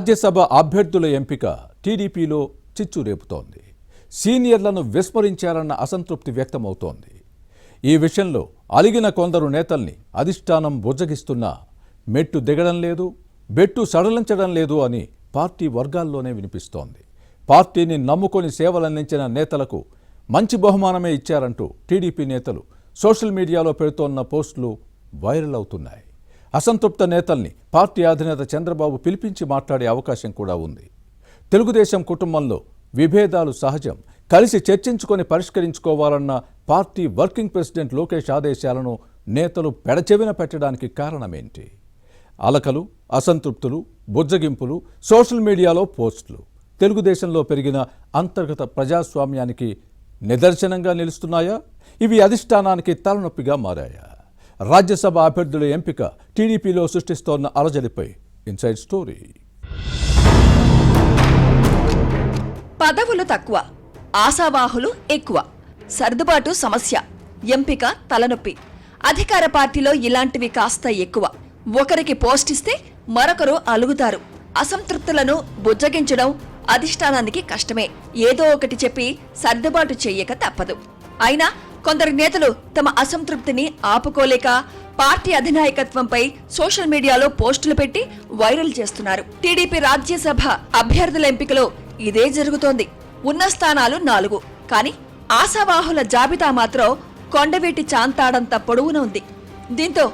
రాజ్యసభ అభ్యర్థుల ఎంపిక టీడీపీలో చిచ్చు రేపుతోంది. సీనియర్లను విస్మరించారన్న అసంతృప్తి వ్యక్తమవుతోంది. ఈ విషయంలో అలిగిన కొందరు నేతల్ని అధిష్టానం బుజ్జగిస్తున్నా మెట్టు దిగడం లేదు, బెట్టు సడలించడం లేదు అని పార్టీ వర్గాల్లోనే వినిపిస్తోంది. పార్టీని నమ్ముకొని సేవలందించిన నేతలకు మంచి బహుమానమే ఇచ్చారంటూ టీడీపీ నేతలు సోషల్ మీడియాలో పెడుతోన్న పోస్టులు వైరల్ అవుతున్నాయి. అసంతృప్త నేతల్ని పార్టీ అధినేత చంద్రబాబు పిలిపించి మాట్లాడే అవకాశం కూడా ఉంది. తెలుగుదేశం కుటుంబంలో విభేదాలు సహజం, కలిసి చర్చించుకొని పరిష్కరించుకోవాలన్న పార్టీ వర్కింగ్ ప్రెసిడెంట్ లోకేష్ ఆదేశాలను నేతలు పెడచెవిన పెట్టడానికి కారణమేంటి? అలకలు, అసంతృప్తులు, బుజ్జగింపులు, సోషల్ మీడియాలో పోస్టులు తెలుగుదేశంలో పెరిగిన అంతర్గత ప్రజాస్వామ్యానికి నిదర్శనంగా నిలుస్తున్నాయా? ఇవి అధిష్టానానికి తలనొప్పిగా మారాయా? రాజ్యసభ అభ్యర్థుల ఎంపిక టీడీపీలో సృష్టిస్తోన్న అలజడిపై ఇన్సైడ్ స్టోరీ. పదవులు తక్కువ, ఆశావాహులు ఎక్కువ, సర్దుబాటు సమస్య, ఎంపిక తలనొప్పి. అధికార పార్టీలో ఇలాంటివి కాస్త ఎక్కువ. ఒకరికి పోస్ట్ ఇస్తే మరొకరు అలుగుతారు. అసంతృప్తులను బుజ్జగించడం అధిష్టానానికి కష్టమే. ఏదో ఒకటి చెప్పి సర్దుబాటు చెయ్యక తప్పదు. అయినా కొందరు నేతలు తమ అసంతృప్తిని ఆపుకోలేక పార్టీ అధినాయకత్వంపై సోషల్ మీడియాలో పోస్టులు పెట్టి వైరల్ చేస్తున్నారు. టీడీపీ రాజ్యసభ అభ్యర్థుల ఎంపికలో ఇదే జరుగుతోంది. ఉన్న స్థానాలు 4, కానీ ఆశావాహుల జాబితా మాత్రం కొండవీటి చాంతాడంత పొడవున ఉంది. దీంతో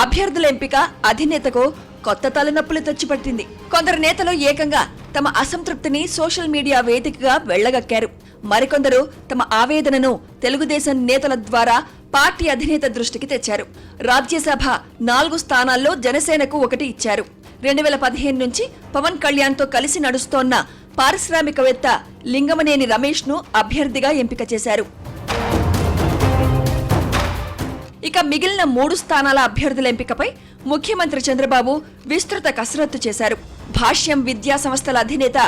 అభ్యర్థుల ఎంపిక అధినేతకు కొత్త తలనొప్పులు తెచ్చిపట్టింది. కొందరు నేతలు ఏకంగా తమ అసంతృప్తిని సోషల్ మీడియా వేదికగా వెళ్లగక్కారు. మరికొందరు తమ ఆవేదనను తెలుగుదేశం నేతల ద్వారా పార్టీ అధినేత దృష్టికి తెచ్చారు. రాజ్యసభ 4 స్థానాల్లో జనసేనకు 1 ఇచ్చారు. 2015 నుంచి పవన్ కళ్యాణ్తో కలిసి నడుస్తోన్న పారిశ్రామికవేత్త లింగమనేని రమేష్ ను అభ్యర్థిగా ఎంపిక చేశారు. ఇక మిగిలిన 3 స్థానాల అభ్యర్థుల ఎంపికపై ముఖ్యమంత్రి చంద్రబాబు విస్తృత కసరత్తు చేశారు. భాష్యం విద్యా సంస్థల అధినేత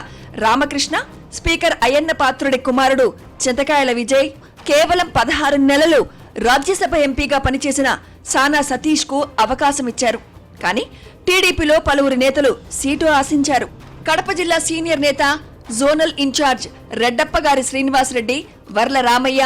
రామకృష్ణ, స్పీకర్ అయ్యన్న పాత్రుడి కుమారుడు చింతకాయల విజయ్, కేవలం 16 నెలలు రాజ్యసభ ఎంపీగా పనిచేసిన సానా సతీష్ కు అవకాశమిచ్చారు. కానీ టీడీపీలో పలువురు నేతలు సీటు ఆశించారు. కడప జిల్లా సీనియర్ నేత, జోనల్ ఇన్ఛార్జ్ రెడ్డప్పగారి శ్రీనివాసరెడ్డి, వర్ల రామయ్య,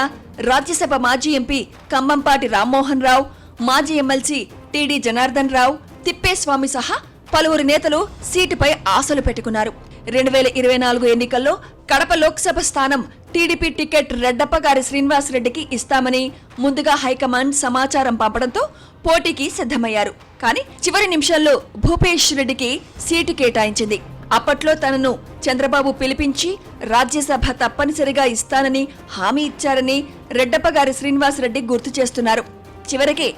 రాజ్యసభ మాజీ ఎంపీ కంబంపాటి రామ్మోహన్ రావు, మాజీ ఎమ్మెల్సీ టీడీ జనార్దన్ రావు, తిప్పేస్వామి సహా పలువురు నేతలు సీటుపై ఆశలు పెట్టుకున్నారు. 2024 ఎన్నికల్లో కడప లోక్సభ స్థానం టీడీపీ టికెట్ రెడ్డప్పగారి శ్రీనివాసరెడ్డికి ఇస్తామని ముందుగా హైకమాండ్ సమాచారం పంపడంతో పోటీకి సిద్ధమయ్యారు. కానీ చివరి నిమిషంలో భూపేష్ రెడ్డికి సీటు కేటాయించింది. అప్పట్లో తనను చంద్రబాబు పిలిపించి రాజ్యసభ తప్పనిసరిగా ఇస్తానని హామీ ఇచ్చారని రెడ్డప్పగారి శ్రీనివాసరెడ్డి గుర్తు చేస్తున్నారు. చివరికి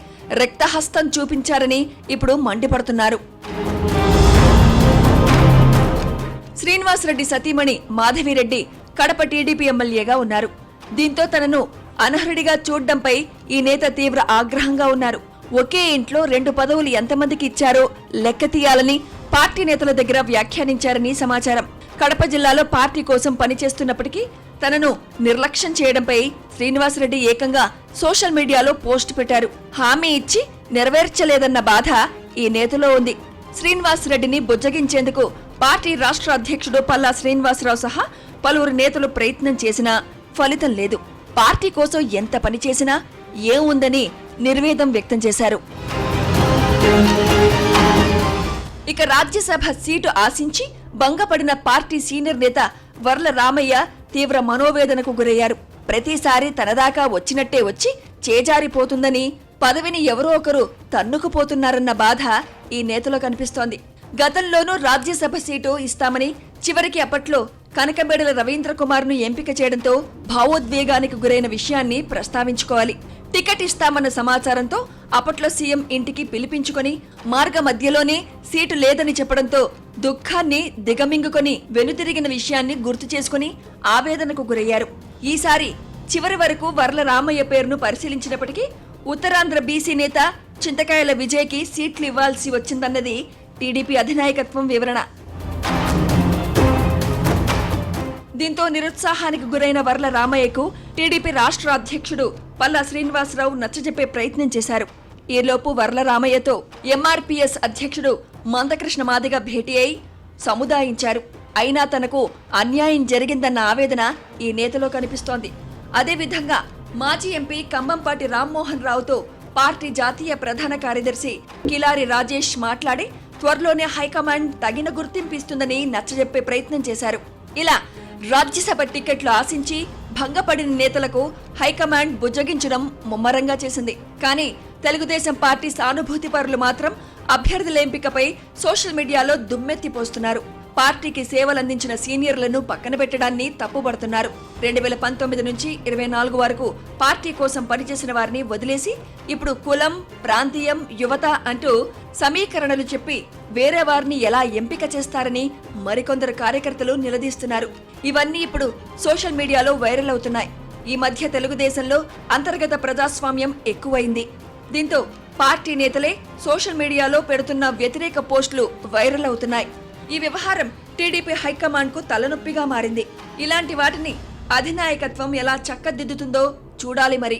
రక్తహస్తం చూపించారని ఇప్పుడు మండిపడుతున్నారు. శ్రీనివాసరెడ్డి సతీమణి మాధవిరెడ్డి కడప టీడీపీ ఎమ్మెల్యేగా ఉన్నారు. దీంతో తనను అనర్హుడిగా చూడ్డంపై ఈ నేత తీవ్ర ఆగ్రహంగా ఉన్నారు. ఒకే ఇంట్లో 2 పదవులు ఎంతమందికి ఇచ్చారో లెక్క తీయాలని పార్టీ నేతల దగ్గర వ్యాఖ్యానించారని సమాచారం. కడప జిల్లాలో పార్టీ కోసం పనిచేస్తున్నప్పటికీ తనను నిర్లక్ష్యం చేయడంపై శ్రీనివాసరెడ్డి ఏకంగా సోషల్ మీడియాలో పోస్ట్ పెట్టారు. హామీ ఇచ్చి నెరవేర్చలేదన్న బాధ ఈ నేతలో ఉంది. శ్రీనివాసరెడ్డిని బుజ్జగించేందుకు పార్టీ రాష్ట్ర అధ్యక్షుడు పల్లా శ్రీనివాసరావు సహా పలువురు నేతలు ప్రయత్నం చేసినా ఫలితం లేదు. పార్టీ కోసం ఎంత పని చేసినా ఏముందని నిర్వేదం వ్యక్తం చేశారు. ఇక రాజ్యసభ సీటు ఆశించి భంగపడిన పార్టీ సీనియర్ నేత వర్ల రామయ్య తీవ్ర మనోవేదనకు గురయ్యారు. ప్రతిసారి తనదాకా వచ్చినట్టే వచ్చి చేజారిపోతుందని, పదవిని ఎవరో ఒకరు తన్నుకుపోతున్నారన్న బాధ ఈ నేతలో కనిపిస్తోంది. గతంలోనూ రాజ్యసభ సీటు ఇస్తామని చివరికి అప్పట్లో కనకబేడల రవీంద్ర కుమార్ ను ఎంపిక చేయడంతో భావోద్వేగానికి గురైన విషయాన్ని ప్రస్తావించుకోవాలి. టికెట్ ఇస్తామన్న సమాచారంతో అప్పట్లో సీఎం ఇంటికి పిలిపించుకొని మార్గ మధ్యలోనే సీటు లేదని చెప్పడంతో దుఃఖాన్ని దిగమింగుకొని వెనుతిరిగిన విషయాన్ని గుర్తు చేసుకుని ఆవేదనకు గురయ్యారు. ఈసారి చివరి వరకు వర్ల రామయ్య పేరును పరిశీలించినప్పటికీ ఉత్తరాంధ్ర బీసీ నేత చింతకాయల విజయ్కి సీట్లు ఇవ్వాల్సి వచ్చిందన్నది టీడీపీ అధినాయకత్వం వివరణ. దీంతో నిరుత్సాహానికి గురైన వర్ల రామయ్యకు టీడీపీ రాష్ట్ర అధ్యక్షుడు పల్లా శ్రీనివాసరావు నచ్చజెప్పే ప్రయత్నం చేశారు. ఈలోపు వర్ల రామయ్యతో ఎంఆర్పీఎస్ అధ్యక్షుడు మందకృష్ణ మాదిగ భేటీ అయి సముదాయించారు. అయినా తనకు అన్యాయం జరిగిందన్న ఆవేదన ఈ నేతలో కనిపిస్తోంది. అదేవిధంగా మాజీ ఎంపీ కంబంపాటి రామ్మోహన్ రావుతో పార్టీ జాతీయ ప్రధాన కార్యదర్శి కిలారి రాజేష్ మాట్లాడి త్వరలోనే హైకమాండ్ తగిన గుర్తింపు ఇస్తుందని నచ్చజెప్పే ప్రయత్నం చేశారు. ఇలా రాజ్యసభ టికెట్లు ఆశించి భంగపడిన నేతలకు హైకమాండ్ బుజ్జగించడం ముమ్మరంగా చేసింది. కానీ తెలుగుదేశం పార్టీ సానుభూతి పరులు మాత్రం అభ్యర్థుల ఎంపికపై సోషల్ మీడియాలో దుమ్మెత్తిపోస్తున్నారు. పార్టీకి సేవలందించిన సీనియర్లను పక్కన పెట్టడాన్ని తప్పుపడుతున్నారు. 2019 నుంచి 24 వరకు పార్టీ కోసం పనిచేసిన వారిని వదిలేసి ఇప్పుడు కులం, ప్రాంతీయం, యువత అంటూ సమీకరణలు చెప్పి వేరే వారిని ఎలా ఎంపిక చేస్తారని మరికొందరు కార్యకర్తలు నిలదీస్తున్నారు. ఇవన్నీ ఇప్పుడు సోషల్ మీడియాలో వైరల్ అవుతున్నాయి. ఈ మధ్య తెలుగుదేశంలో అంతర్గత ప్రజాస్వామ్యం ఎక్కువైంది. దీంతో పార్టీ నేతలే సోషల్ మీడియాలో పెడుతున్న వ్యతిరేక పోస్టులు వైరల్ అవుతున్నాయి. ఈ వ్యవహారం టీడీపీ హైకమాండ్ కు తలనొప్పిగా మారింది. ఇలాంటి వాటిని అధినాయకత్వం ఎలా చక్కదిద్దుతుందో చూడాలి మరి.